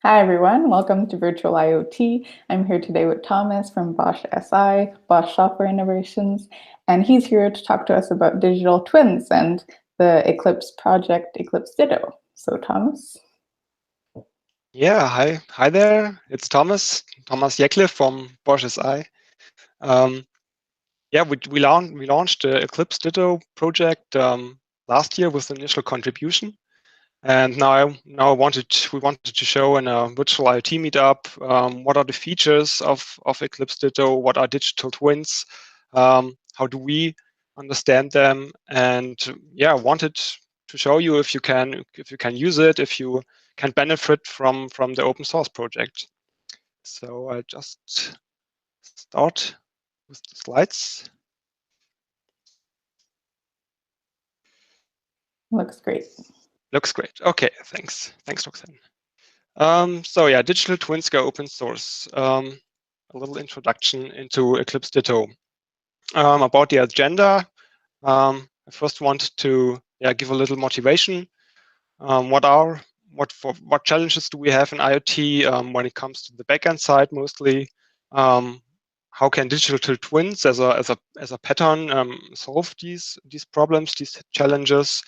Hi everyone, welcome to Virtual IoT. I'm here today with Thomas from Bosch SI, Bosch Software Innovations, and he's here to talk to us about digital twins and the Eclipse project, Eclipse Ditto. So Thomas? Yeah, hi there. It's Thomas Jekle from Bosch SI. Yeah, we launched the Eclipse Ditto project last year with the initial contribution, and now we wanted to show in a virtual IoT meetup what are the features of Eclipse Ditto, what are digital twins, how do we understand them, and yeah, wanted to show you if you can use it, if you can benefit from the open source project. So I just start with the slides. Looks great. Looks great. Okay, thanks, Roxanne. So yeah, digital twins go open source. A little introduction into Eclipse Ditto. About the agenda, I first want to give a little motivation. What challenges do we have in IoT when it comes to the backend side mostly? How can digital twins as a pattern solve these problems, these challenges?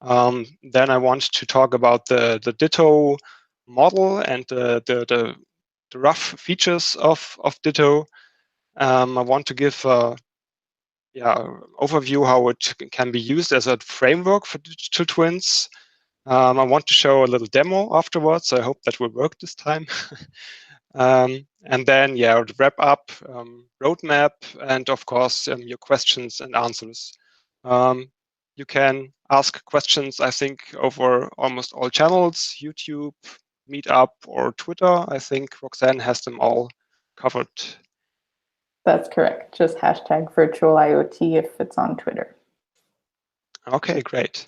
Then I want to talk about the Ditto model and the rough features of Ditto. I want to give overview how it can be used as a framework for digital twins. I want to show a little demo afterwards. So I hope that will work this time. And then, wrap up, roadmap, and of course, your questions and answers. You can ask questions, I think, over almost all channels, YouTube, Meetup, or Twitter. I think Roxanne has them all covered. That's correct. Just hashtag virtual IoT if it's on Twitter. Okay, great.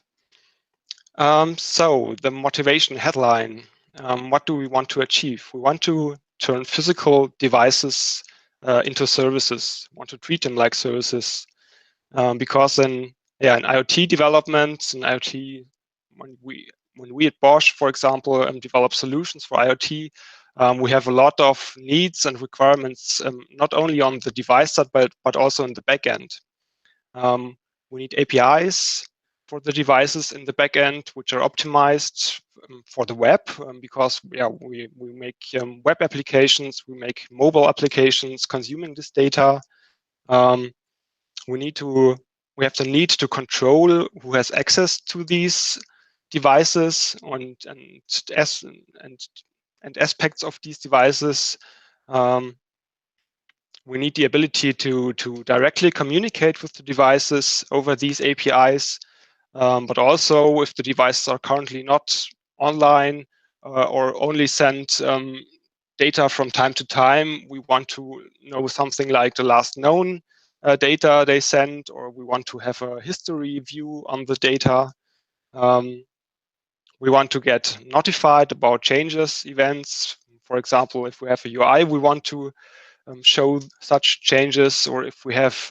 So the motivation headline, what do we want to achieve? We want to turn physical devices into services, want to treat them like services. Because in IoT development, in IoT, when we at Bosch, for example, develop solutions for IoT, we have a lot of needs and requirements, not only on the device side, but also in the backend. We need APIs for the devices in the backend, which are optimized for the web, because we make web applications, we make mobile applications consuming this data. We have the need to control who has access to these devices and aspects of these devices. We need the ability to directly communicate with the devices over these APIs, but also if the devices are currently not online or only send data from time to time, we want to know something like the last known data they sent, or we want to have a history view on the data. We want to get notified about changes, events. For example, if we have a UI, we want to show such changes, or if we have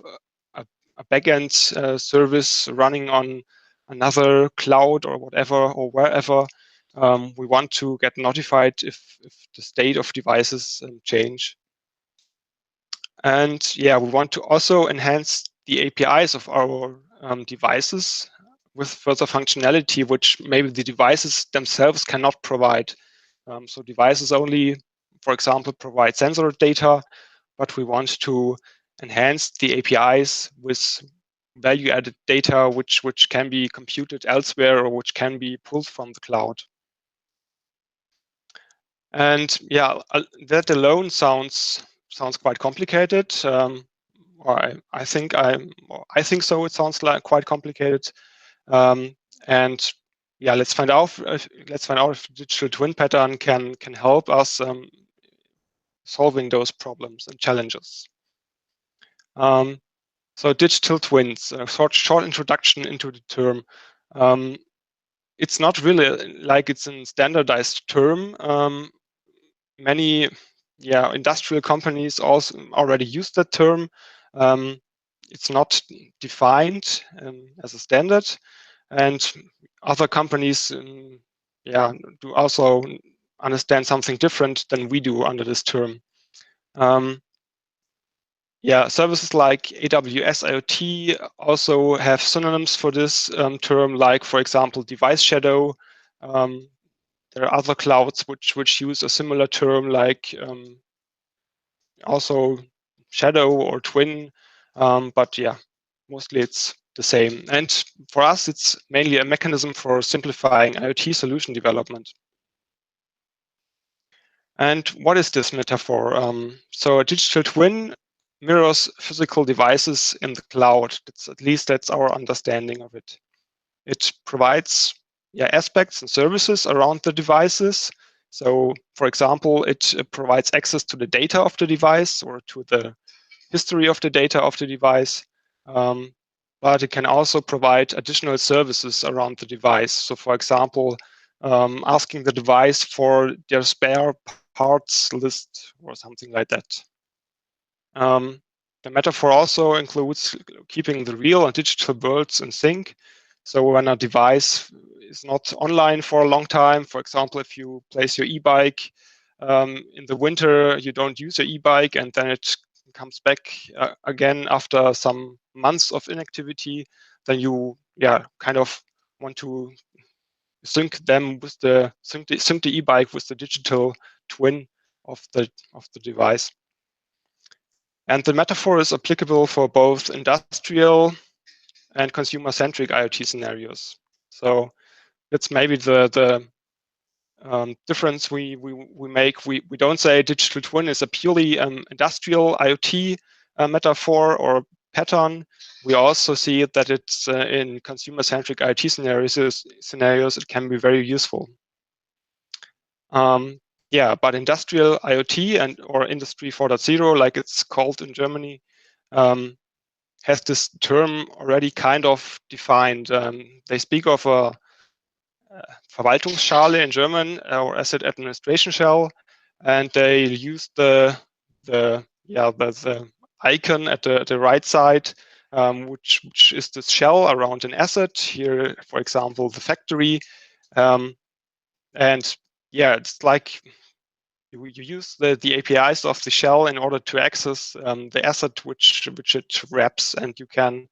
a backend service running on another cloud or whatever or wherever, we want to get notified if the state of devices change. And we want to also enhance the APIs of our devices with further functionality, which maybe the devices themselves cannot provide. So devices only, for example, provide sensor data, but we want to enhance the APIs with value-added data, which can be computed elsewhere or which can be pulled from the cloud. And that alone sounds quite complicated. I think so. It sounds like quite complicated. And let's find out if digital twin pattern can help us solving those problems and challenges. So digital twins, a short introduction into the term. It's not really like it's a standardized term. Many industrial companies also already use that term. It's not defined as a standard, and other companies do also understand something different than we do under this term. Services like AWS IoT also have synonyms for this term, like, for example, device shadow. There are other clouds which use a similar term, like also shadow or twin. But yeah, mostly it's the same. And for us, it's mainly a mechanism for simplifying IoT solution development. And what is this metaphor? So a digital twin mirrors physical devices in the cloud. At least that's our understanding of it. It provides aspects and services around the devices. So, for example, it provides access to the data of the device or to the history of the data of the device. But it can also provide additional services around the device. So, for example, asking the device for their spare parts list or something like that. The metaphor also includes keeping the real and digital worlds in sync. So when a device is not online for a long time, for example, if you place your e-bike in the winter, you don't use your e-bike, and then it comes back again after some months of inactivity, then you kind of want to sync them with sync the e-bike with the digital twin of the device. And the metaphor is applicable for both industrial and consumer-centric IoT scenarios. So that's maybe the difference we make. We don't say digital twin is a purely industrial IoT metaphor or pattern. We also see that it's in consumer-centric IoT scenarios it can be very useful. But industrial IoT or Industry 4.0, like it's called in Germany, has this term already kind of defined. They speak of a Verwaltungsschale in German, or asset administration shell, and they use the icon at the right side, which is this shell around an asset. Here, for example, the factory, and it's like you use the APIs of the shell in order to access the asset which it wraps, and you can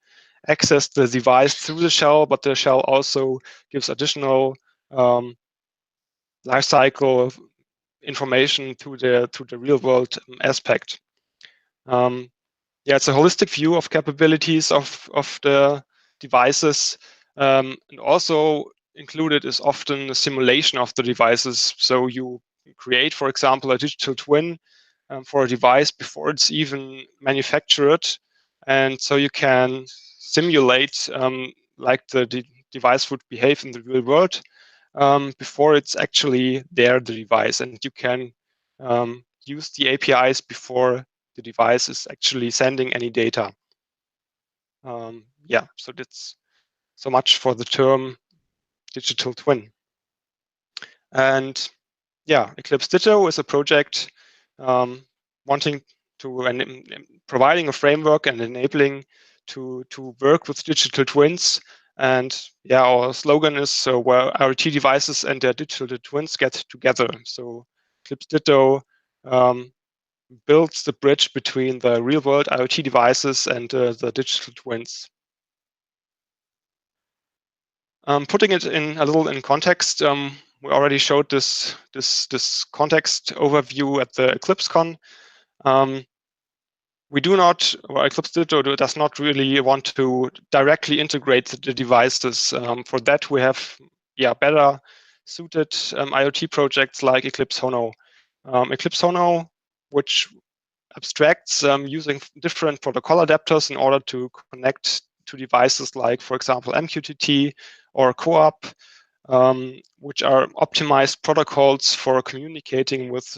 access the device through the shell, but the shell also gives additional lifecycle information to the real world aspect. It's a holistic view of capabilities of the devices, and also included is often a simulation of the devices. So you create, for example, a digital twin for a device before it's even manufactured, and so you can simulate like the device would behave in the real world before it's actually there, the device, and you can use the APIs before the device is actually sending any data. So that's so much for the term digital twin. And Eclipse Ditto is a project wanting to and providing a framework and enabling to work with digital twins. And our slogan is where IoT devices and their digital twins get together. So Eclipse Ditto builds the bridge between the real-world IoT devices and the digital twins. Putting it in a little in context, we already showed this context overview at the EclipseCon. We do not, or Eclipse Ditto does not really want to directly integrate the devices. For that, we have better suited IoT projects like Eclipse Hono. Eclipse Hono, which abstracts using different protocol adapters in order to connect to devices like, for example, MQTT or CoAP, which are optimized protocols for communicating with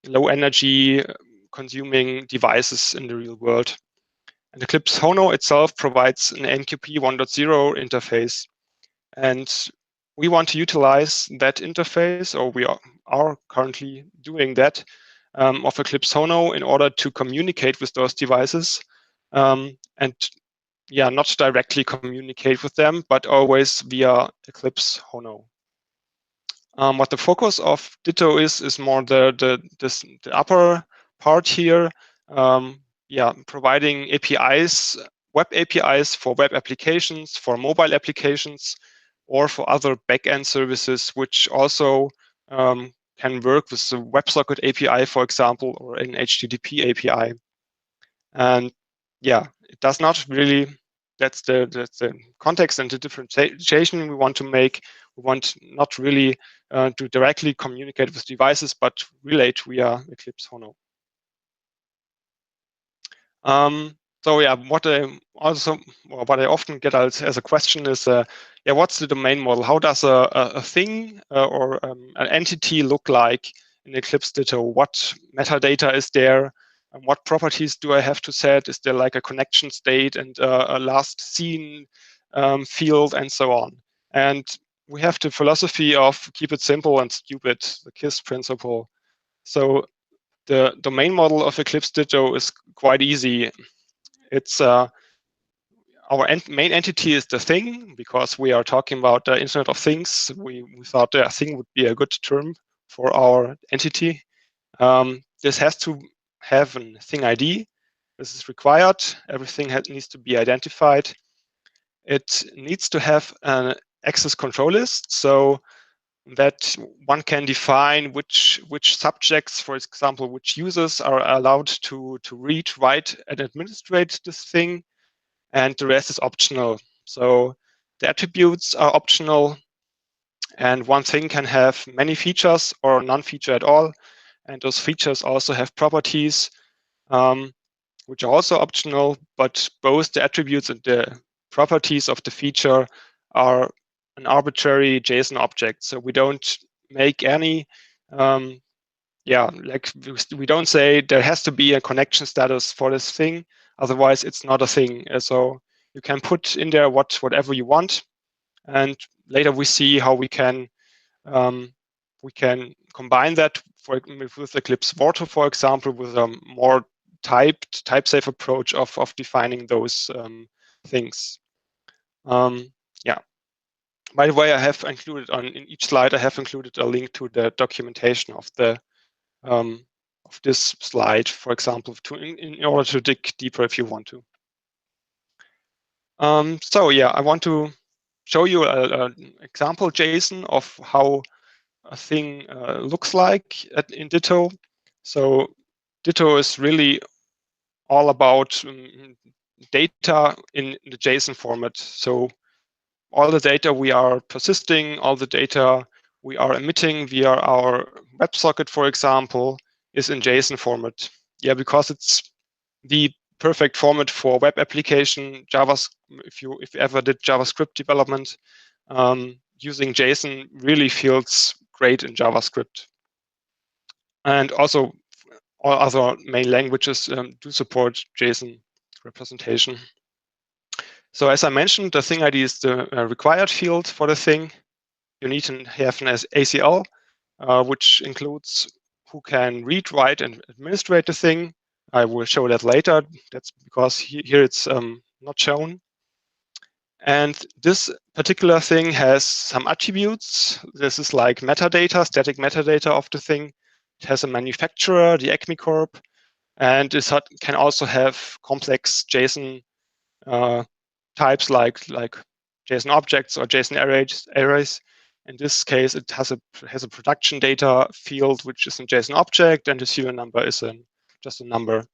low energy consuming devices in the real world. And Eclipse Hono itself provides an NQP 1.0 interface. And we want to utilize that interface, or we are currently doing that, of Eclipse Hono in order to communicate with those devices, and not directly communicate with them, but always via Eclipse Hono. What the focus of Ditto is more the upper part here. Providing APIs, web APIs for web applications, for mobile applications, or for other backend services, which also can work with the WebSocket API, for example, or an HTTP API. And yeah, it does not really. That's the context and the differentiation we want to make. We want not really to directly communicate with devices, but relate via Eclipse Hono. So yeah, what I often get as a question is, what's the domain model? How does a thing or an entity look like in Eclipse Ditto? What metadata is there? And what properties do I have to set? Is there like a connection state and a last seen field and so on? And we have the philosophy of keep it simple and stupid, the KISS principle. So the domain model of Eclipse Ditto is quite easy. It's our main entity is the thing, because we are talking about the Internet of Things. We thought the thing would be a good term for our entity. This has to have a thing ID. This is required. Everything needs to be identified. It needs to have an access control list, so that one can define which subjects, for example, which users are allowed to read, write, and administrate this thing, and the rest is optional. So the attributes are optional, and one thing can have many features or none feature at all, and those features also have properties which are also optional, but both the attributes and the properties of the feature are an arbitrary JSON object. So we don't make any, we don't say there has to be a connection status for this thing, otherwise it's not a thing. So you can put in there whatever you want, and later we see how we can combine that with Eclipse Virtual, for example, with a more type-safe approach of defining those things. By the way, I have included in each slide, I have included a link to the documentation of the of this slide, for example, in order to dig deeper if you want to. So yeah, I want to show you an example JSON of how a thing looks like in Ditto. So Ditto is really all about data in the JSON format. So all the data we are persisting, all the data we are emitting via our WebSocket, for example, is in JSON format. Yeah, because it's the perfect format for web application. If you ever did JavaScript development, using JSON really feels great in JavaScript. And also all other main languages do support JSON representation. So as I mentioned, the thing ID is the required field for the thing. You need to have an ACL, which includes who can read, write, and administrate the thing. I will show that later. That's because here it's not shown. And this particular thing has some attributes. This is like metadata, static metadata of the thing. It has a manufacturer, the Acme Corp, and it can also have complex JSON types like JSON objects or JSON arrays. In this case, it has a production data field, which is a JSON object, and the serial number is just a number.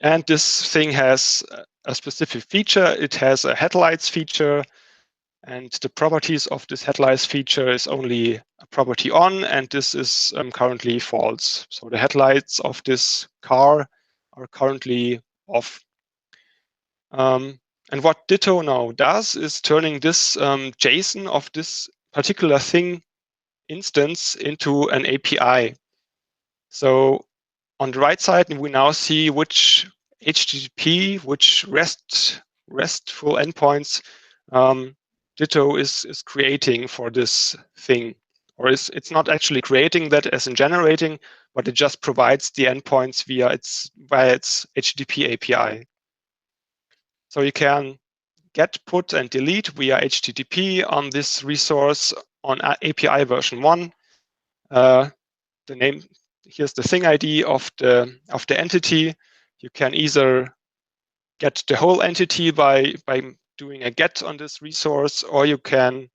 And this thing has a specific feature. It has a headlights feature, and the properties of this headlights feature is only a property on, and this is currently false. So the headlights of this car are currently off. And what Ditto now does is turning this JSON of this particular thing instance into an API. So on the right side, we now see which HTTP, which RESTful endpoints Ditto is creating for this thing. Or it's not actually creating that as in generating, but it just provides the endpoints via its HTTP API. So you can get, put, and delete via HTTP on this resource on API version 1. The name, here's the thing ID of the entity. You can either get the whole entity by doing a get on this resource, or you can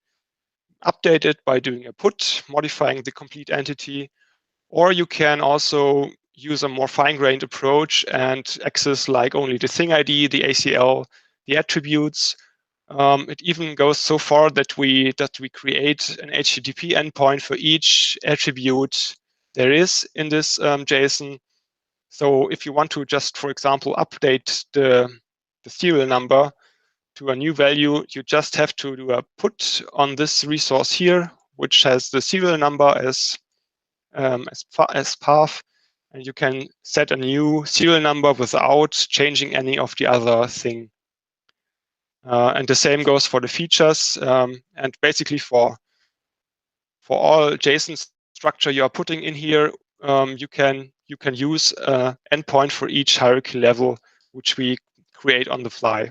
update it by doing a put, modifying the complete entity, or you can also use a more fine-grained approach and access like only the thing ID, the ACL, the attributes. It even goes so far that we create an HTTP endpoint for each attribute there is in this JSON. So if you want to just, for example, update the serial number to a new value, you just have to do a put on this resource here, which has the serial number as path, and you can set a new serial number without changing any of the other thing. And the same goes for the features, and basically for all JSON structure you are putting in here, you can use an endpoint for each hierarchy level, which we create on the fly.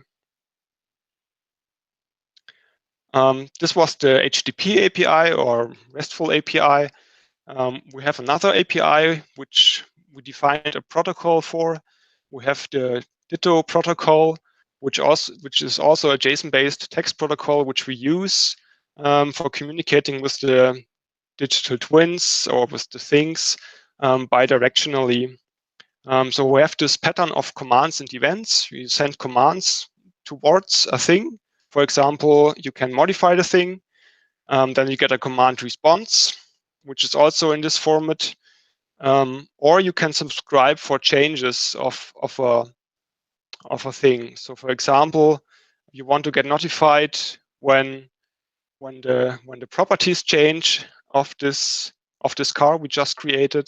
This was the HTTP API or RESTful API. We have another API which we defined a protocol for. We have the Ditto protocol, which is also a JSON-based text protocol, which we use for communicating with the digital twins or with the things bidirectionally. So we have this pattern of commands and events. We send commands towards a thing. For example, you can modify the thing. Then you get a command response, which is also in this format. Or you can subscribe for changes of a thing. So for example, you want to get notified when the properties change of this car we just created.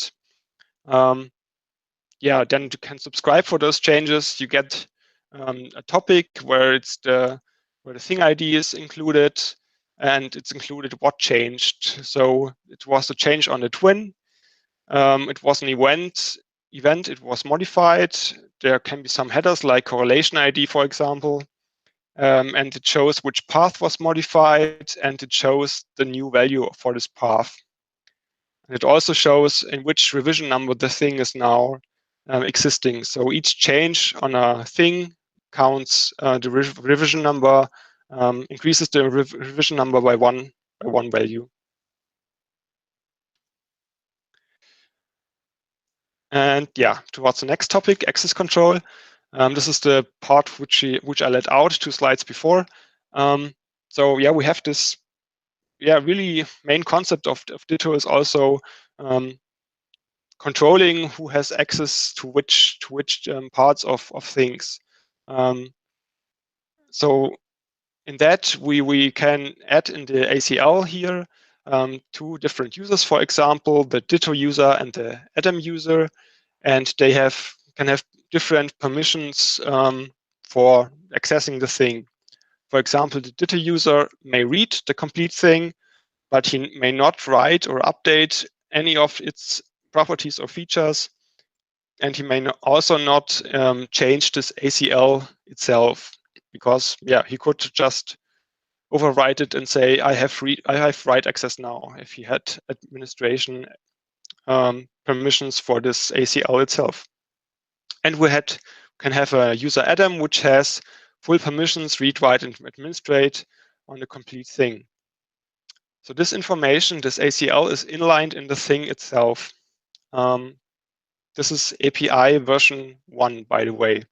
Yeah, then you can subscribe for those changes. You get a topic where it's where the thing ID is included, and it's included what changed. So it was a change on the twin. It was an event. It was modified. There can be some headers like correlation ID, for example. And it shows which path was modified, and it shows the new value for this path. And it also shows in which revision number the thing is now existing. So each change on a thing counts the revision number, increases the revision number by one value. And yeah, towards the next topic, access control. This is the part which I laid out 2 slides before. So yeah, we have this really main concept of Ditto is also controlling who has access to which parts of things. So in that we can add in the ACL here 2 different users, for example, the Ditto user and the Adam user, and they can have different permissions for accessing the thing. For example, the Ditto user may read the complete thing, but he may not write or update any of its properties or features, and he may also not change this ACL itself, because he could just overwrite it and say I have write access now if he had administration permissions for this ACL itself. And we can have a user Adam which has full permissions, read, write, and administrate on the complete thing. So this information, this ACL, is inlined in the thing itself. This is API version 1, by the way.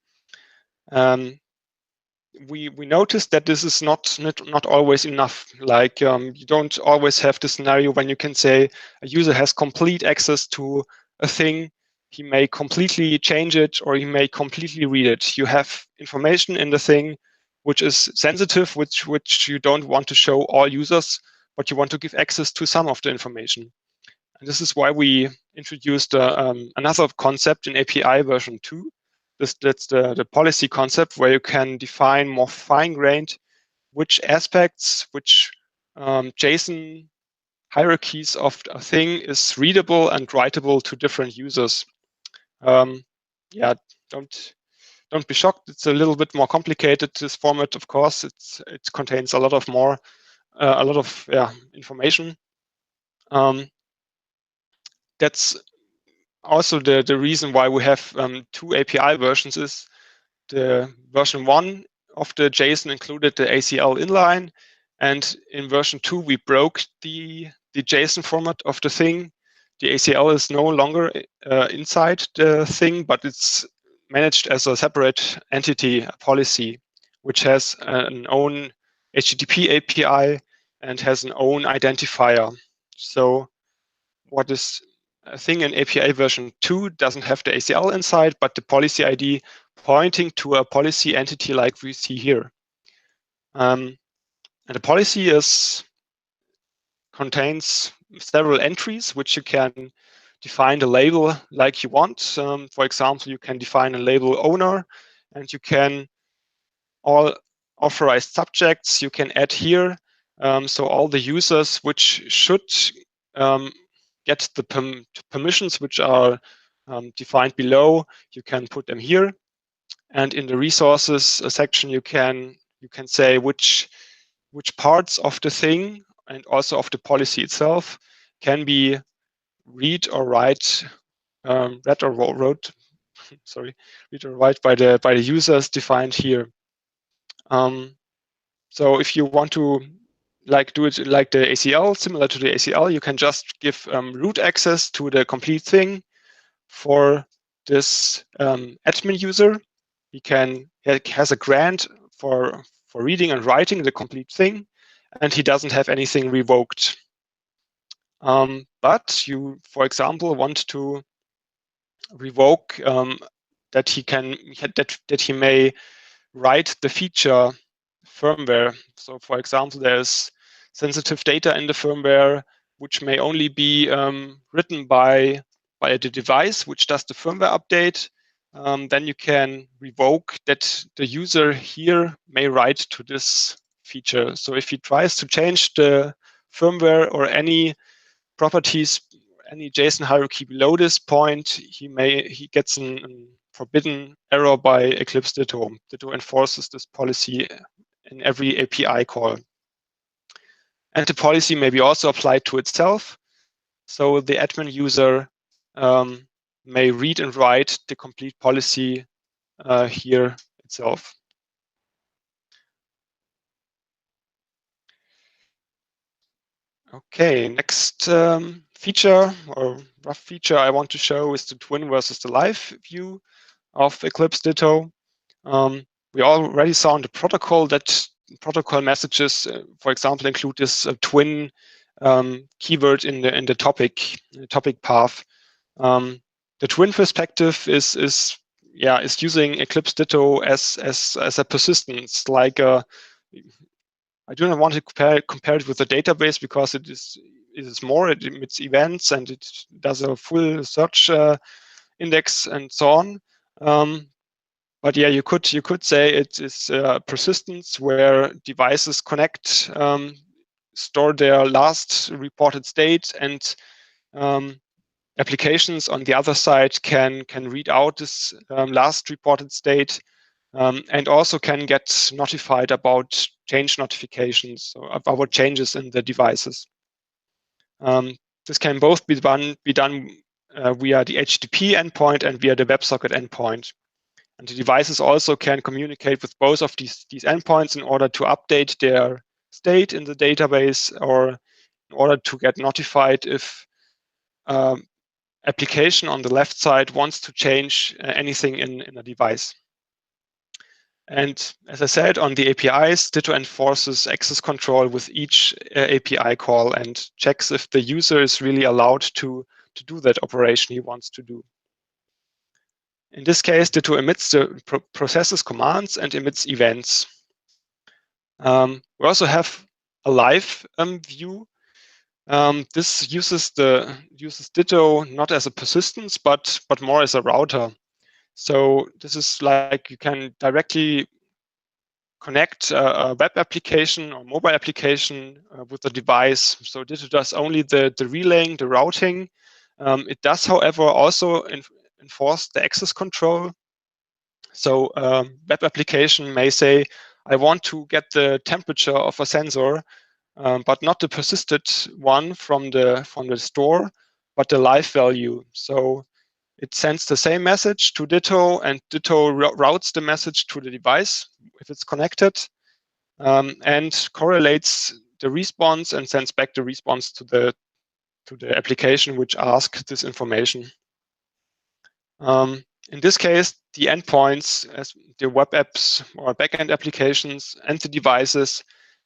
We noticed that this is not always enough. Like you don't always have the scenario when you can say a user has complete access to a thing. He may completely change it, or he may completely read it. You have information in the thing which is sensitive, which you don't want to show all users, but you want to give access to some of the information. And this is why we introduced another concept in API version 2. That's the policy concept, where you can define more fine-grained which aspects, which JSON hierarchies of a thing is readable and writable to different users. Yeah, don't don't be shocked. It's a little bit more complicated. This format, of course, it contains a lot of information. That's also the reason why we have 2 API versions. Is the version 1 of the JSON included the ACL inline, and in version 2 we broke the JSON format of the thing. The ACL is no longer inside the thing, but it's managed as a separate entity, a policy, which has an own HTTP API and has an own identifier. So what is a thing in API version 2 doesn't have the ACL inside, but the policy ID pointing to a policy entity like we see here. And the policy contains several entries, which you can define the label like you want. For example, you can define a label owner, and you can all authorized subjects you can add here. So all the users which should get the permissions which are defined below, you can put them here. And in the resources section, you can say which parts of the thing and also of the policy itself can be read or write by the users defined here. So if you want to do it like the ACL, similar to the ACL, you can just give root access to the complete thing for this admin user. He has a grant for reading and writing the complete thing, and he doesn't have anything revoked. But you, for example, want to revoke that he may write the feature firmware. So, for example, there's sensitive data in the firmware which may only be written by the device which does the firmware update. Then you can revoke that the user here may write to this feature. So if he tries to change the firmware or any properties, any JSON hierarchy below this point, he gets a forbidden error by Eclipse Ditto. Ditto enforces this policy in every API call. And the policy may be also applied to itself. So the admin user may read and write the complete policy here itself. Okay, next feature or rough feature I want to show is the twin versus the live view of Eclipse Ditto. We already saw in the protocol that protocol messages, for example, include this twin keyword in the topic path. The twin perspective is using Eclipse Ditto as a persistence. Like I do not want to compare it with the database because it is more. It emits events and it does a full search index and so on. But yeah, you could say it is persistence where devices connect, store their last reported state, and applications on the other side can read out this last reported state, and also can get notified about change notifications or about changes in the devices. This can both be done via the HTTP endpoint and via the WebSocket endpoint. And the devices also can communicate with both of these endpoints in order to update their state in the database or in order to get notified if application on the left side wants to change anything in a device. And as I said, on the APIs, Ditto enforces access control with each API call and checks if the user is really allowed to do that operation he wants to do. In this case, Ditto emits the processes commands and emits events. We also have a live view. This uses Ditto not as a persistence, but more as a router. So this is like you can directly connect a web application or mobile application with the device. So Ditto does only the relaying, the routing. It does, however, also enforce the access control. So web application may say, I want to get the temperature of a sensor, but not the persisted one from the store, but the live value. So it sends the same message to Ditto, and Ditto routes the message to the device if it's connected, and correlates the response and sends back the response to the application which asks this information. In this case, the endpoints, as the web apps or backend applications and the devices,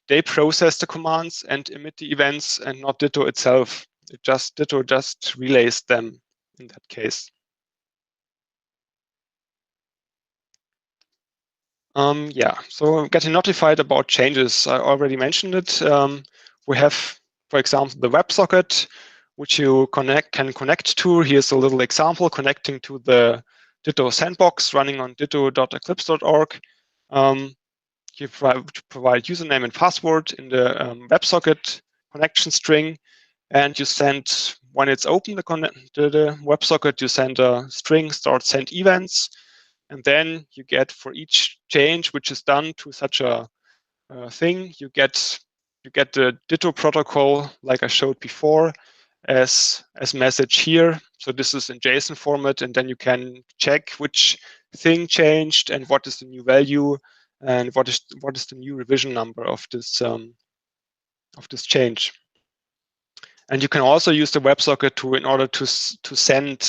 they process the commands and emit the events, and not Ditto itself. Ditto just relays them in that case. Yeah, so getting notified about changes, I already mentioned it. We have, for example, the WebSocket, which you can connect to. Here's a little example connecting to the Ditto sandbox running on ditto.eclipse.org. You provide username and password in the WebSocket connection string, and you send, when it's open, the WebSocket, you send a string start send events, and then you get, for each change which is done to such a thing, you get the Ditto protocol, like I showed before, as message here. So this is in JSON format, and then you can check which thing changed and what is the new value and what is the new revision number of this change. And you can also use the WebSocket in order to send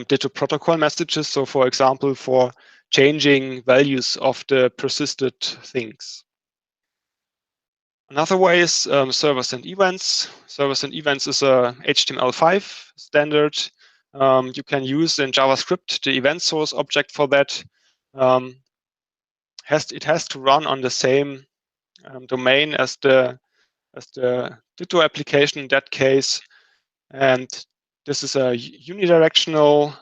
Ditto protocol messages. So, for example, for changing values of the persisted things. Another way is servers and events. Servers and events is a HTML5 standard. You can use in JavaScript the event source object for that. It has to run on the same domain as the Ditto application in that case. And this is a unidirectional,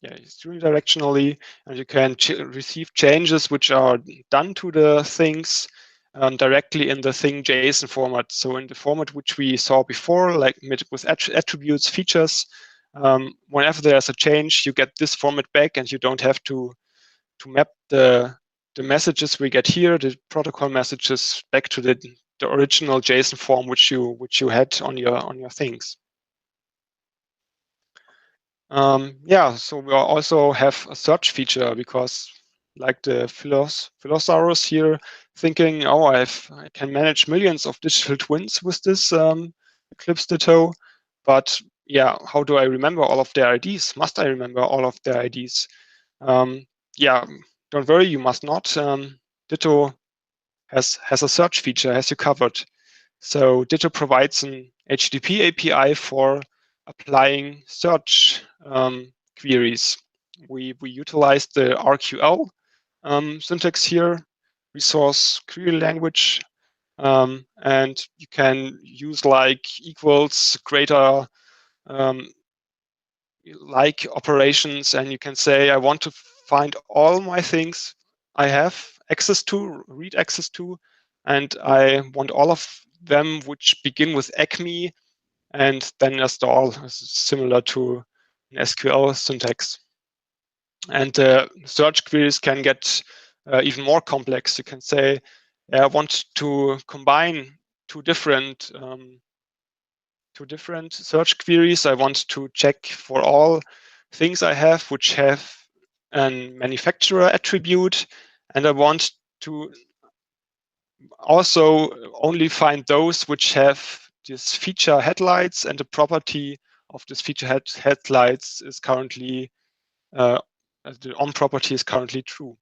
it's unidirectionally, and you can receive changes which are done to the things directly in the thing JSON format. So in the format which we saw before, like with attributes, features, whenever there's a change, you get this format back, and you don't have to map the messages we get here, the protocol messages, back to the original JSON form which you had on your things. Yeah, so we also have a search feature, because like the Philosaurus here, thinking, oh, I can manage millions of digital twins with this Eclipse Ditto, but yeah, how do I remember all of their IDs? Must I remember all of their IDs? Yeah, don't worry, you must not. Ditto has a search feature, has you covered. So Ditto provides an HTTP API for applying search queries. We utilize the RQL syntax here, resource query language, and you can use like equals, greater, like operations, and you can say, I want to find all my things I have access to, read access to, and I want all of them which begin with acme, and then install, similar to an SQL syntax. And search queries can get even more complex. You can say, I want to combine two different search queries. I want to check for all things I have which have a manufacturer attribute, and I want to also only find those which have this feature headlights, and the property of this feature headlights is currently the on property is currently true.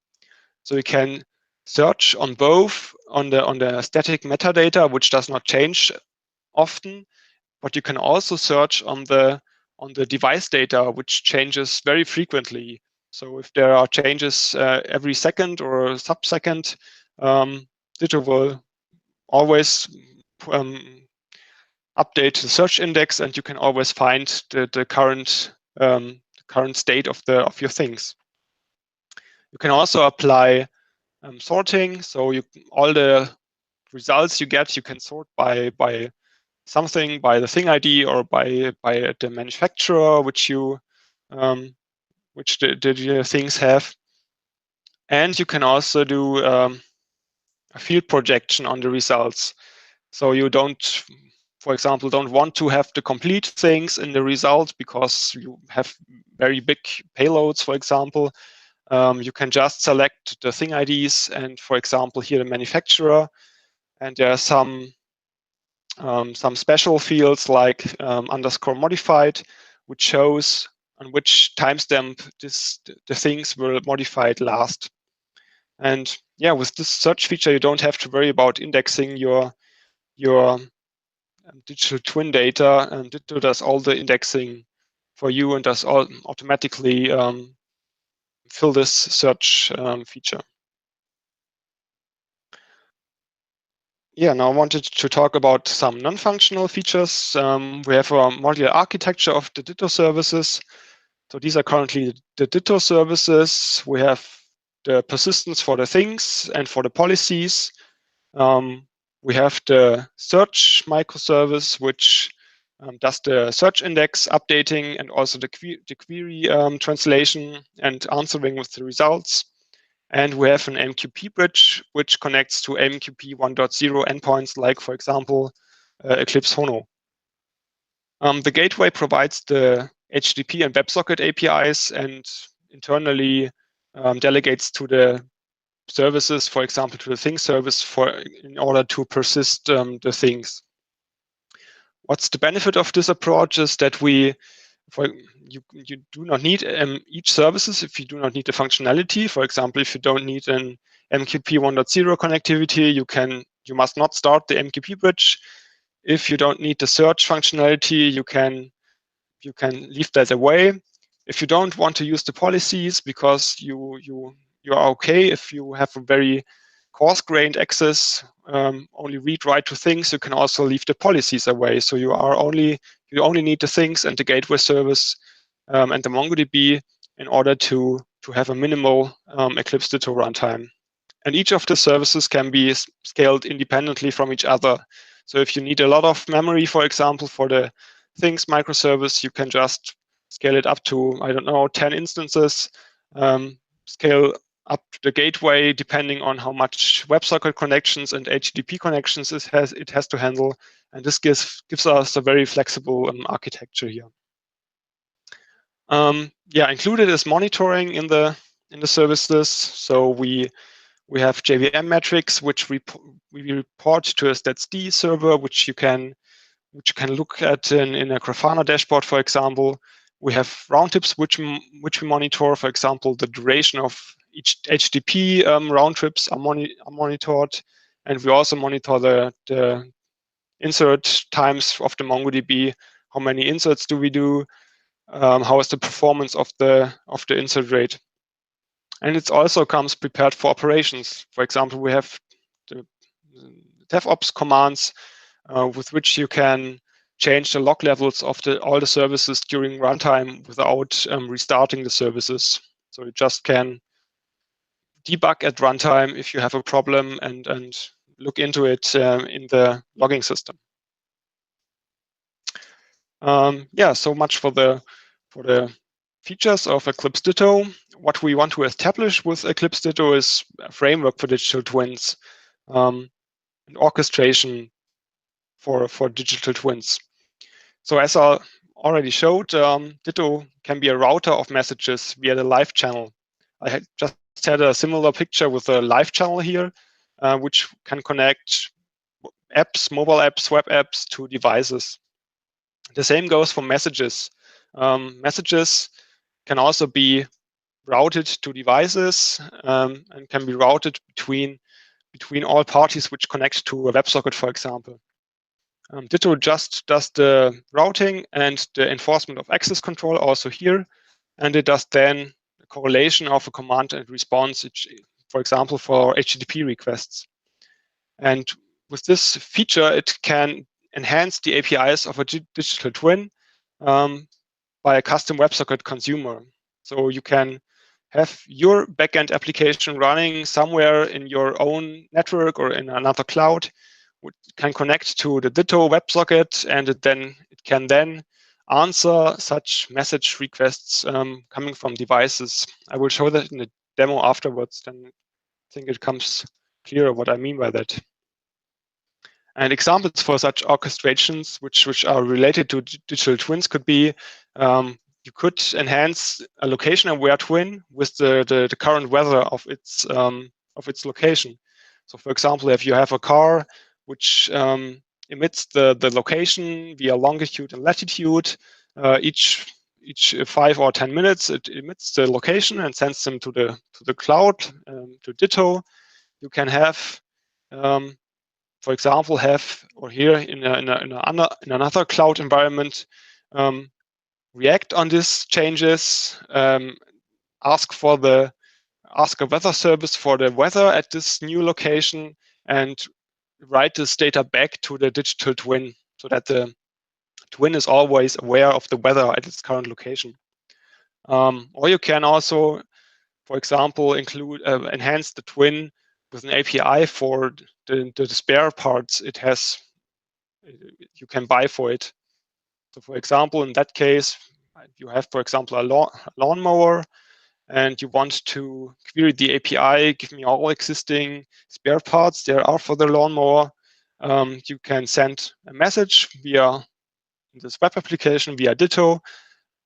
So you can search on both on the static metadata, which does not change often, but you can also search on the device data, which changes very frequently. So if there are changes every second or sub-second, Ditto will always update the search index, and you can always find the current state of your things. You can also apply sorting. So all the results you get, you can sort by something, by the thing ID or by the manufacturer which you which the things have. And you can also do a field projection on the results. So you don't, for example, don't want to have the complete things in the result because you have very big payloads, for example. You can just select the thing IDs and, for example, here the manufacturer. And there are some special fields like underscore modified, which shows on which timestamp the things were modified last. And yeah, with this search feature, you don't have to worry about indexing your digital twin data, and Ditto does all the indexing for you and does all automatically fill this search feature. Yeah, now I wanted to talk about some non-functional features. We have a modular architecture of the Ditto services. So these are currently the Ditto services. We have the persistence for the things and for the policies. We have the search microservice, which does the search index updating and also the query translation and answering with the results. And we have an MQP bridge, which connects to MQP 1.0 endpoints, like, for example, Eclipse Hono. The gateway provides the HTTP and WebSocket APIs and internally delegates to the services, for example, to the things service in order to persist the things. What's the benefit of this approach is that you do not need each services if you do not need the functionality. For example, if you don't need an MQP 1.0 connectivity, you must not start the MQP bridge. If you don't need the search functionality, you can leave that away. If you don't want to use the policies because you are okay if you have a very coarse-grained access, only read-write to things, you can also leave the policies away. So you only need the things and the gateway service and the MongoDB in order to have a minimal Eclipse Ditto runtime. And each of the services can be scaled independently from each other. So if you need a lot of memory, for example, for the things microservice, you can just scale it up to, I don't know, 10 instances, scale up the gateway depending on how much WebSocket connections and HTTP connections it has to handle. And this gives us a very flexible architecture here. Yeah, included is monitoring in the services. So we have JVM metrics, which we report to a statsd server, which you can look at in a Grafana dashboard, for example. We have round trips which we monitor. For example, the duration of each HTTP round trips are monitored, and we also monitor the insert times of the MongoDB. How many inserts do we do? How is the performance of the insert rate? And it also comes prepared for operations. For example, we have the DevOps commands with which you can change the log levels of all the services during runtime without restarting the services. So you just can debug at runtime if you have a problem and look into it in the logging system. Yeah, so much for the features of Eclipse Ditto. What we want to establish with Eclipse Ditto is a framework for digital twins, and orchestration for digital twins. So as I already showed, Ditto can be a router of messages via the live channel. I just had a similar picture with a live channel here, which can connect apps, mobile apps, web apps to devices. The same goes for messages. Messages can also be routed to devices and can be routed between all parties which connect to a WebSocket, for example. Ditto just does the routing and the enforcement of access control also here, and it does then the correlation of a command and response, for example, for HTTP requests. And with this feature, it can enhance the APIs of a digital twin by a custom WebSocket consumer. So you can have your backend application running somewhere in your own network or in another cloud, which can connect to the Ditto WebSocket, and it can then answer such message requests coming from devices. I will show that in a demo afterwards, then I think it comes clearer what I mean by that. And examples for such orchestrations, which are related to digital twins, could be you could enhance a location-aware twin with the current weather of its location. So, for example, if you have a car which emits the location via longitude and latitude, each 5 or 10 minutes it emits the location and sends them to the cloud, to Ditto. You can have for example, or here in another cloud environment, react on these changes, ask a weather service for the weather at this new location, and write this data back to the digital twin so that the twin is always aware of the weather at its current location. Or you can also, for example, enhance the twin with an API for the spare parts you can buy for it. So, for example, in that case, you have, for example, a lawnmower, and you want to query the API, give me all existing spare parts there are for the lawnmower. You can send a message via this web application via Ditto.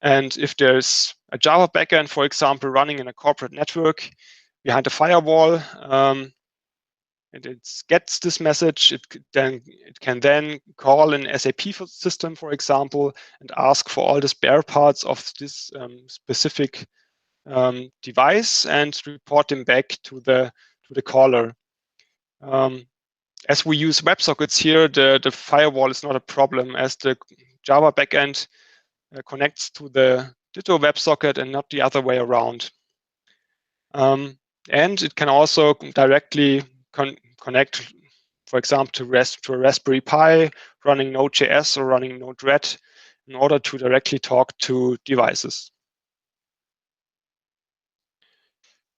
And if there's a Java backend, for example, running in a corporate network behind a firewall, and it gets this message, it can then call an SAP system, for example, and ask for all the spare parts of this specific device and report them back to the caller. As we use WebSockets here, the firewall is not a problem, as the Java backend connects to the Ditto WebSocket and not the other way around. And it can also directly connect, for example, to a Raspberry Pi running Node.js or running Node-RED in order to directly talk to devices.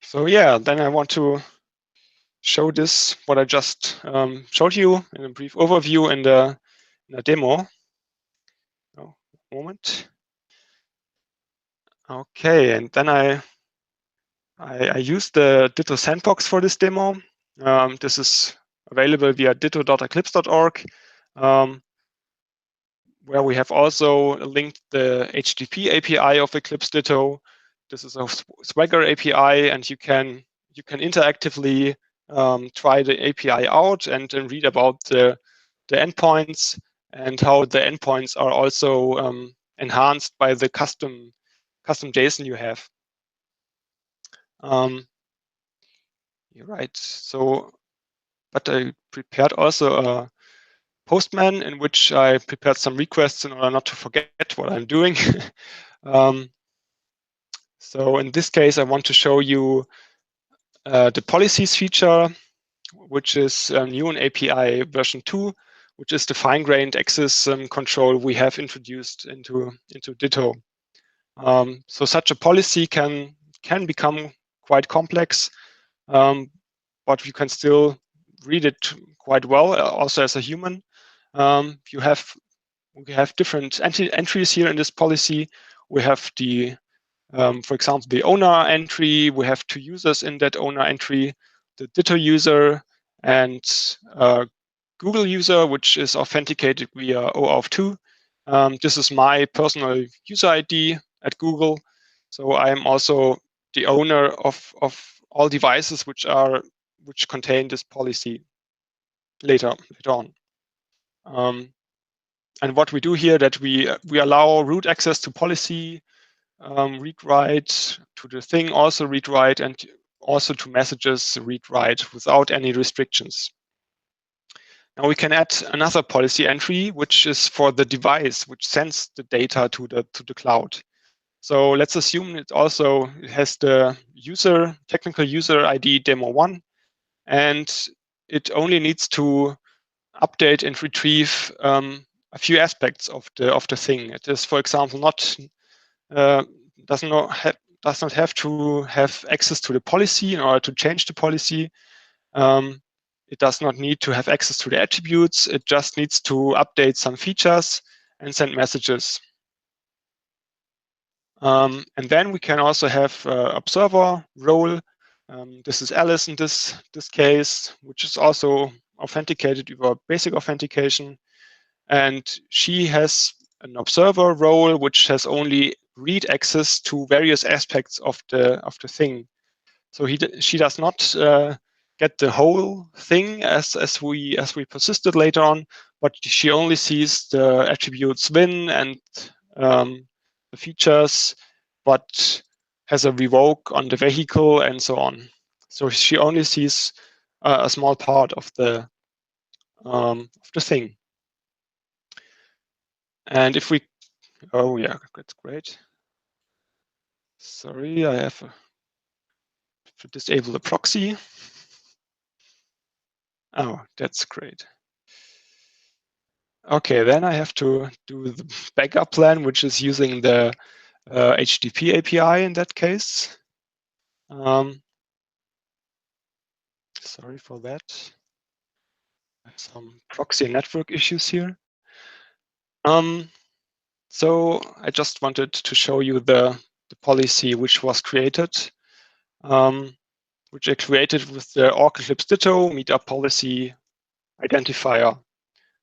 So yeah, then I want to show this, what I just showed you in a brief overview in the demo. Oh, moment. Okay, and then I used the Ditto sandbox for this demo. This is available via ditto.eclipse.org, where we have also linked the HTTP API of Eclipse Ditto. This is a Swagger API, and you can interactively try the API out and read about the endpoints and how the endpoints are also enhanced by the custom JSON you have. You're right. So, but I prepared also a Postman in which I prepared some requests in order not to forget what I'm doing. So in this case, I want to show you the policies feature, which is new in API version 2, which is the fine-grained access control we have introduced into Ditto. So such a policy can become quite complex, but you can still read it quite well, also as a human. We have different entries here in this policy. We have the, for example, the owner entry. We have 2 users in that owner entry, the Ditto user and Google user, which is authenticated via OAuth 2. This is my personal user ID at Google. So I am also the owner of all devices which contain this policy later on. And what we do here, that we allow root access to policy, read-write, to the thing also read-write, and also to messages read-write without any restrictions. Now we can add another policy entry, which is for the device which sends the data to the cloud. So let's assume it has the technical user ID demo1, and it only needs to update and retrieve a few aspects of the thing. It is, for example, does not have to have access to the policy in order to change the policy. It does not need to have access to the attributes. It just needs to update some features and send messages. And then we can also have observer role. This is Alice in this case, which is also authenticated over basic authentication. And she has an observer role, which has only read access to various aspects of the thing. So she does not get the whole thing as we persisted later on, but she only sees the attributes win and the features, but has a revoke on the vehicle and so on. So she only sees a small part of the thing. And if we, oh yeah, that's great. Sorry, I have to disable the proxy. Oh, that's great. Okay, then I have to do the backup plan, which is using the HTTP API in that case. Sorry for that. I have some proxy network issues here. So I just wanted to show you the policy which was created, which I created with the Eclipse Ditto meetup policy identifier.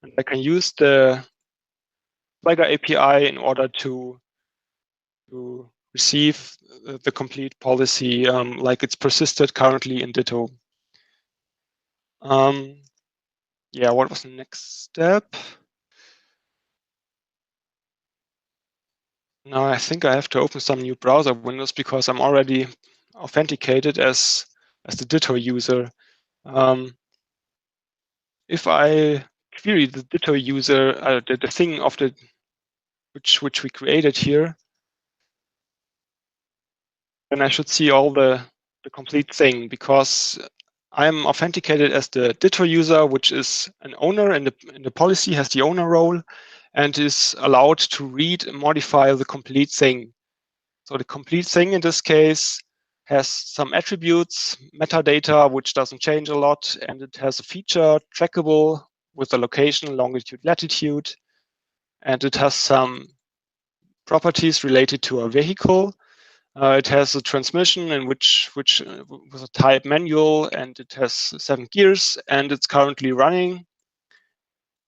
And I can use the Swagger API in order to receive the complete policy like it's persisted currently in Ditto. Yeah, what was the next step? Now I think I have to open some new browser windows because I'm already authenticated as the Ditto user. If I query the Ditto user, the thing of the which we created here, then I should see all the complete thing because I'm authenticated as the Ditto user, which is an owner, and the policy has the owner role and is allowed to read and modify the complete thing. So the complete thing in this case has some attributes, metadata, which doesn't change a lot, and it has a feature trackable with the location, longitude, latitude, and it has some properties related to a vehicle. It has a transmission in which was a type manual, and it has 7 gears, and it's currently running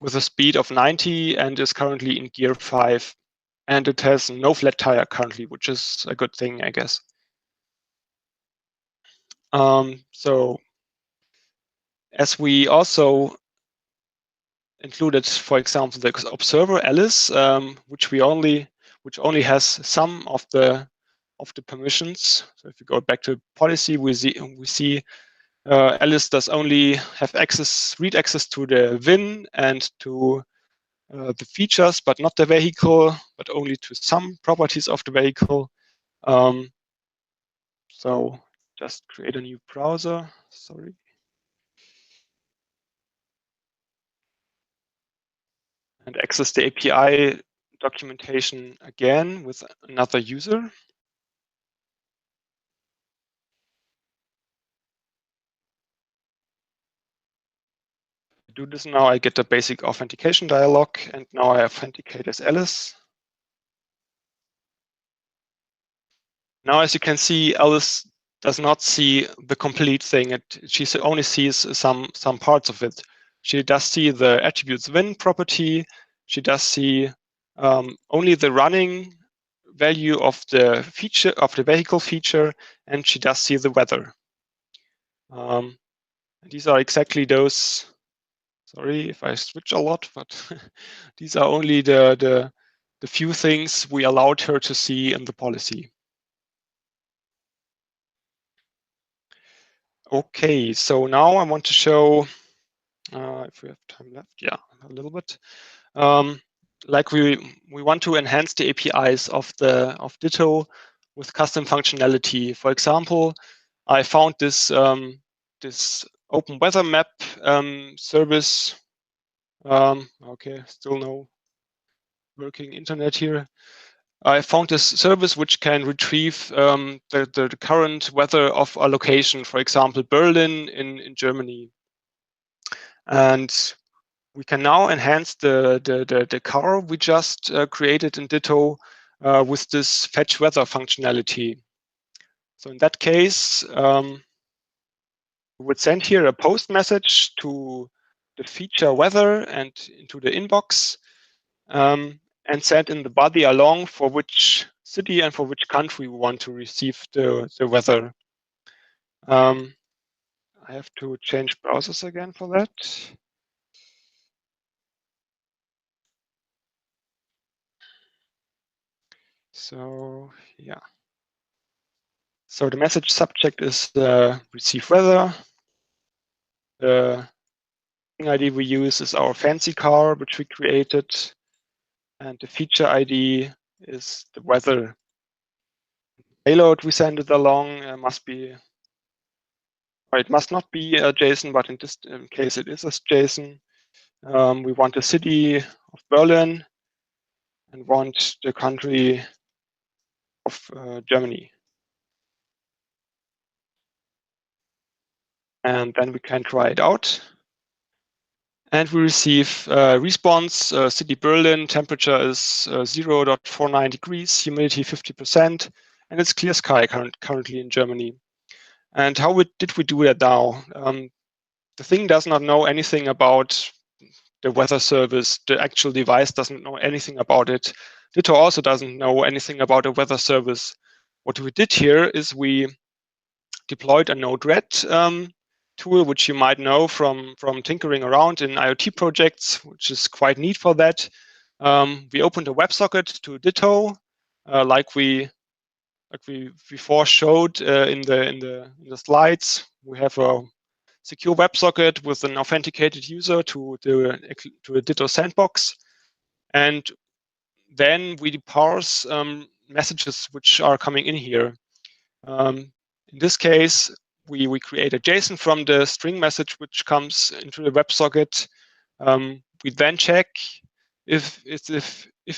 with a speed of 90 and is currently in gear 5. And it has no flat tire currently, which is a good thing, I guess. So as we also included, for example, the observer Alice, which only has some of the permissions. So if you go back to policy, we see Alice does only have read access to the VIN and to the features, but not the vehicle, but only to some properties of the vehicle. So just create a new browser. Sorry. And access the API documentation again with another user. Do this now, I get the basic authentication dialog, and now I authenticate as Alice. Now, as you can see, Alice does not see the complete thing. She only sees some parts of it. She does see the attributes win property. She does see only the running value of the feature of the vehicle feature, and she does see the weather. These are exactly those. Sorry if I switch a lot, but these are only the few things we allowed her to see in the policy. Okay, so now I want to show, if we have time left, yeah, a little bit. Like we want to enhance the APIs of Ditto with custom functionality. For example, I found this this open weather map service. Okay, still no working internet here. I found this service which can retrieve the current weather of a location, for example, Berlin in Germany. And we can now enhance the car we just created in Ditto with this fetch weather functionality. So in that case, we would send here a post message to the feature weather and into the inbox, and send in the body along for which city and for which country we want to receive the weather. I have to change browsers again for that. So yeah. So the message subject is receive weather. The thing ID we use is our fancy car, which we created. And the feature ID is the weather. Payload we send it along must be, or it must not be a JSON, but in this case it is a JSON. We want the city of Berlin and want the country of Germany. And then we can try it out. And we receive response, city Berlin, temperature is 0.49 degrees, humidity 50%, and it's clear sky currently in Germany. And how did we do that now? The thing does not know anything about the weather service. The actual device doesn't know anything about it. Ditto also doesn't know anything about a weather service. What we did here is we deployed a Node-RED tool, which you might know from tinkering around in IoT projects, which is quite neat for that. We opened a WebSocket to Ditto, like we before showed in the slides. We have a secure WebSocket with an authenticated user to a Ditto sandbox, and then we parse messages which are coming in here. In this case, we create a JSON from the string message which comes into the WebSocket. We then check if it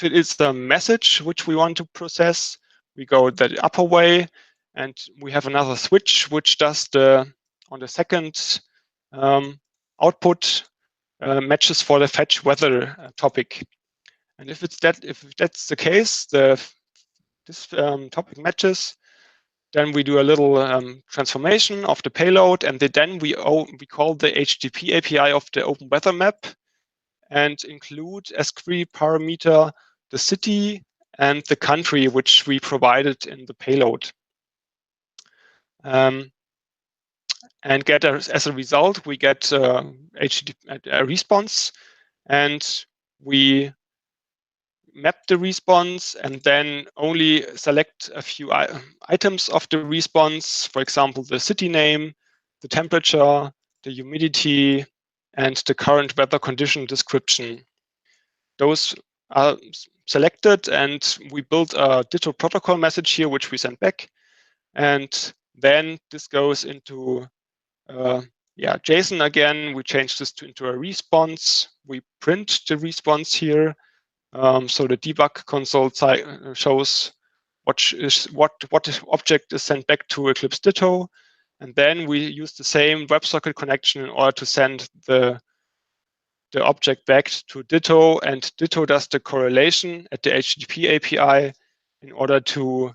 is the message which we want to process. We go the upper way, and we have another switch which does on the second output matches for the fetch weather topic. And if that's the case, this topic matches, then we do a little transformation of the payload, and then we call the HTTP API of the Open Weather Map and include as query parameter the city and the country which we provided in the payload. And get as a result, we get a response, and we map the response and then only select a few items of the response, for example, the city name, the temperature, the humidity, and the current weather condition description. Those are selected, and we build a Ditto protocol message here, which we send back. And then this goes into JSON again. We change this into a response. We print the response here. So the debug console shows what object is sent back to Eclipse Ditto, and then we use the same WebSocket connection in order to send the object back to Ditto, and Ditto does the correlation at the HTTP API in order to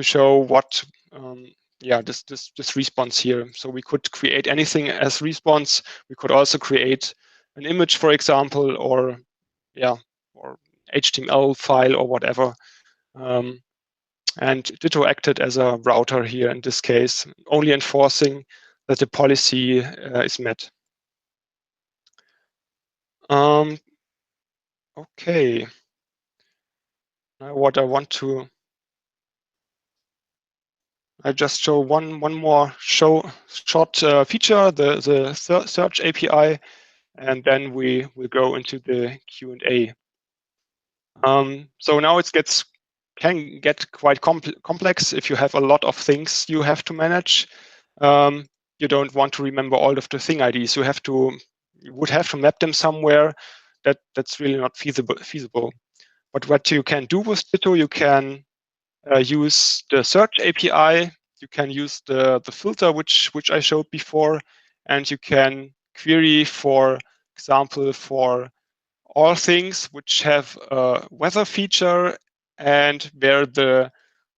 show what this response here. So we could create anything as response. We could also create an image, for example, or HTML file or whatever. And Ditto acted as a router here in this case, only enforcing that the policy is met. Okay. Now what I want to just show one more short feature, the search API, and then we will go into the Q&A. So now it can get quite complex if you have a lot of things you have to manage. You don't want to remember all of the thing IDs. You would have to map them somewhere. That's really not feasible. But what you can do with Ditto, you can use the search API. You can use the filter which I showed before, and you can query, for example, for all things which have a weather feature and where the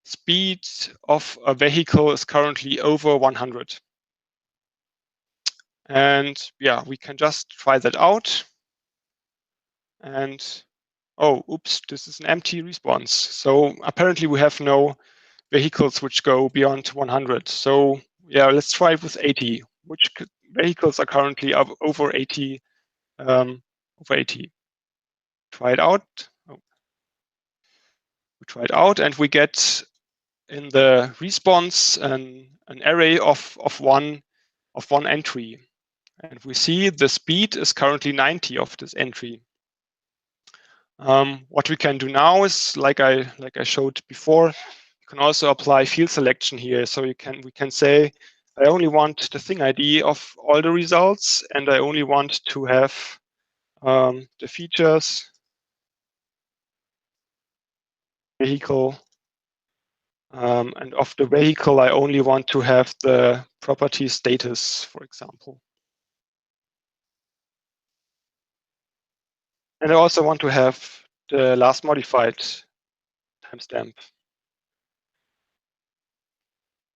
speed of a vehicle is currently over 100. And yeah, we can just try that out. And oh, oops, this is an empty response. So apparently we have no vehicles which go beyond 100. So yeah, let's try it with 80. Which vehicles are currently over 80? Over 80. Try it out. Oh. We try it out, and we get in the response an array of one entry, and we see the speed is currently 90 of this entry. What we can do now is, like I showed before, you can also apply field selection here. So we can say, I only want the thing ID of all the results, and I only want to have the features, vehicle, and of the vehicle, I only want to have the property status, for example. And I also want to have the last modified timestamp.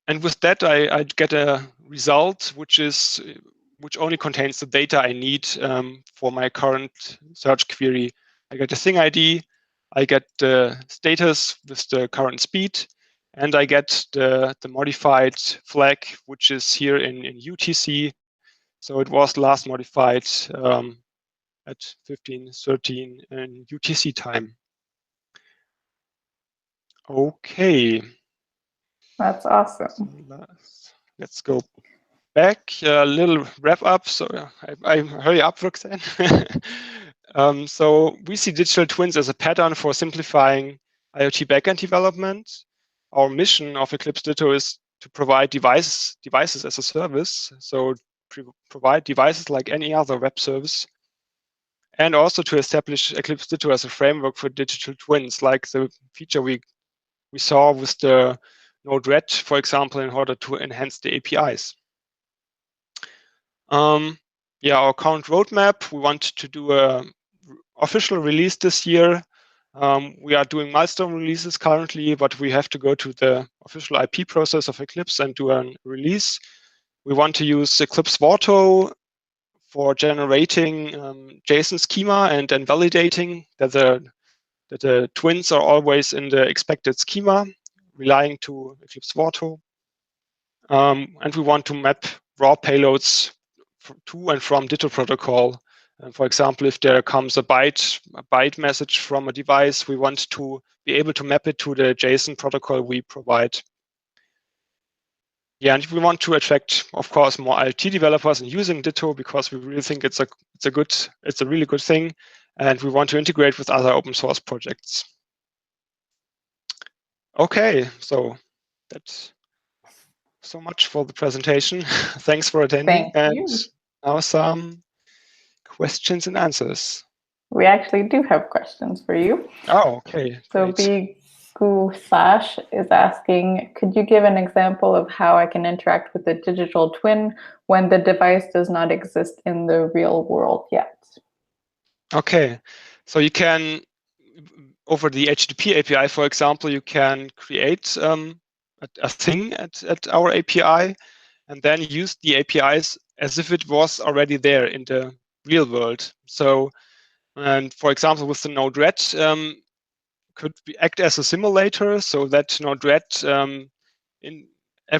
And with that, I get a result which only contains the data I need for my current search query. I get the thing ID, I get the status with the current speed, and I get the modified flag, which is here in UTC. So it was last modified at 15:13 in UTC time. Okay. That's awesome. So let's go back. A little wrap up. So I hurry up, Roxanne. So we see digital twins as a pattern for simplifying IoT backend development. Our mission of Eclipse Ditto is to provide devices as a service. So provide devices like any other web service, and also to establish Eclipse Ditto as a framework for digital twins, like the feature we saw with the Node-RED, for example, in order to enhance the APIs. Yeah, our current roadmap, we want to do a official release this year. We are doing milestone releases currently, but we have to go to the official IP process of Eclipse and do a release. We want to use Eclipse Ditto for generating JSON schema and then validating that the twins are always in the expected schema, relying to Eclipse Ditto. And we want to map raw payloads to and from Ditto protocol. For example, if there comes a byte message from a device, we want to be able to map it to the JSON protocol we provide. Yeah, and we want to attract, of course, more IoT developers in using Ditto, because we really think it's a really good thing, and we want to integrate with other open source projects. Okay, so that's so much for the presentation. Thanks for attending. Thank and you. Now some questions and answers. We actually do have questions for you. Oh, okay. So Great. Bigu is asking, could you give an example of how I can interact with a digital twin when the device does not exist in the real world yet? Okay, so you can, over the HTTP API, for example, you can create a thing at our API and then use the APIs as if it was already there in the real world. So, and for example, with the Node-RED, could act as a simulator, so that Node-RED in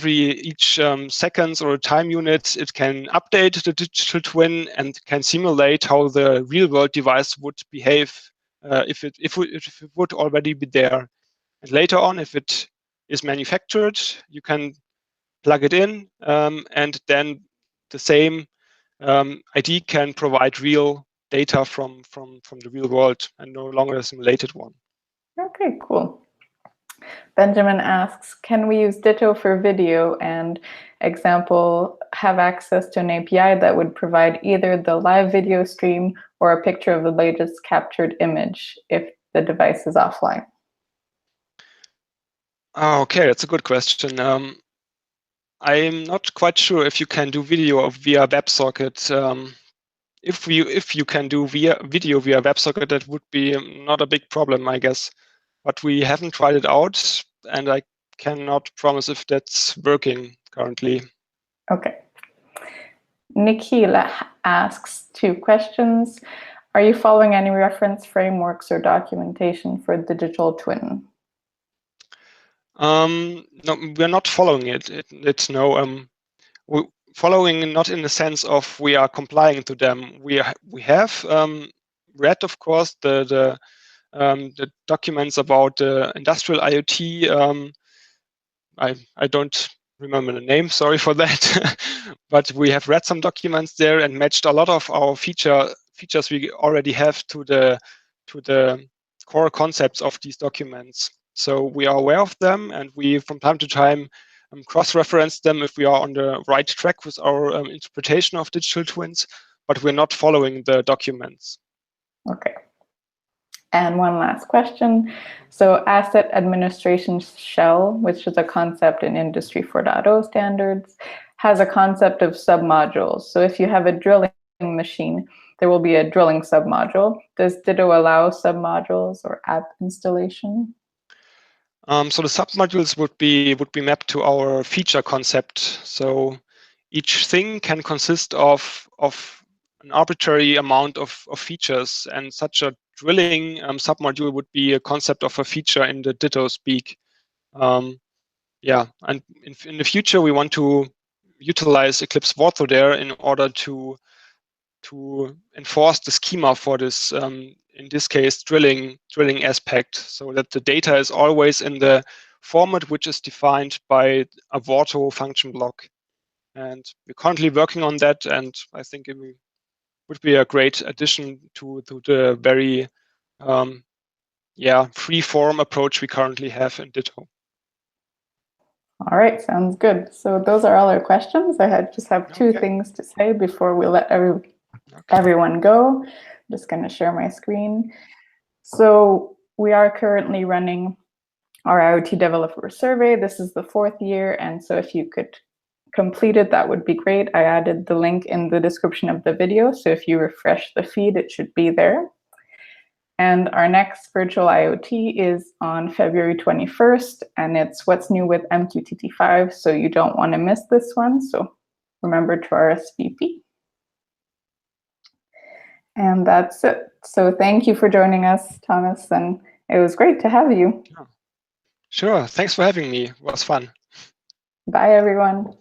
each seconds or a time unit, it can update the digital twin and can simulate how the real-world device would behave if it would already be there. And later on, if it is manufactured, you can plug it in, and then the same ID can provide real data from the real world and no longer a simulated one. Okay, cool. Benjamin asks, can we use Ditto for video and, example, have access to an API that would provide either the live video stream or a picture of the latest captured image if the device is offline? Okay, that's a good question. I'm not quite sure if you can do video via WebSocket. if you can do video via WebSocket, that would be not a big problem, I guess. But we haven't tried it out, and I cannot promise if that's working currently. Okay. Nikila asks 2 questions. Are you following any reference frameworks or documentation for digital twin? No, we're not following it. It's no. We're following not in the sense of we are complying to them. We have read, of course, the documents about the industrial IoT. I don't remember the name, sorry for that. But we have read some documents there and matched a lot of our features we already have to the core concepts of these documents. So we are aware of them, and we from time to time cross-reference them if we are on the right track with our interpretation of digital twins, but we're not following the documents. Okay. And one last question. So asset administration shell, which is a concept in Industry 4.0 standards, has a concept of submodules. So if you have a drilling machine, there will be a drilling submodule. Does Ditto allow submodules or app installation? So the submodules would be mapped to our feature concept. So each thing can consist of an arbitrary amount of features, and such a drilling submodule would be a concept of a feature in the Ditto speak. Yeah, and in the future we want to utilize Eclipse Watho there in order to enforce the schema for this, in this case, drilling aspect, so that the data is always in the format which is defined by a Watho function block. And we're currently working on that, and I think it would be a great addition to the very free form approach we currently have in Ditto. All right, sounds good. So those are all our questions. I just have 2 things to say before we let everyone go. I'm just going to share my screen. So we are currently running our IoT developer survey. This is the 4th year, and so if you could complete it, that would be great. I added the link in the description of the video, so if you refresh the feed, it should be there. And our next virtual IoT is on February 21st, and it's what's new with MQTT5, so you don't want to miss this one, so remember to RSVP. And that's it. So thank you for joining us, Thomas, and it was great to have you. Sure, thanks for having me. It was fun. Bye, everyone.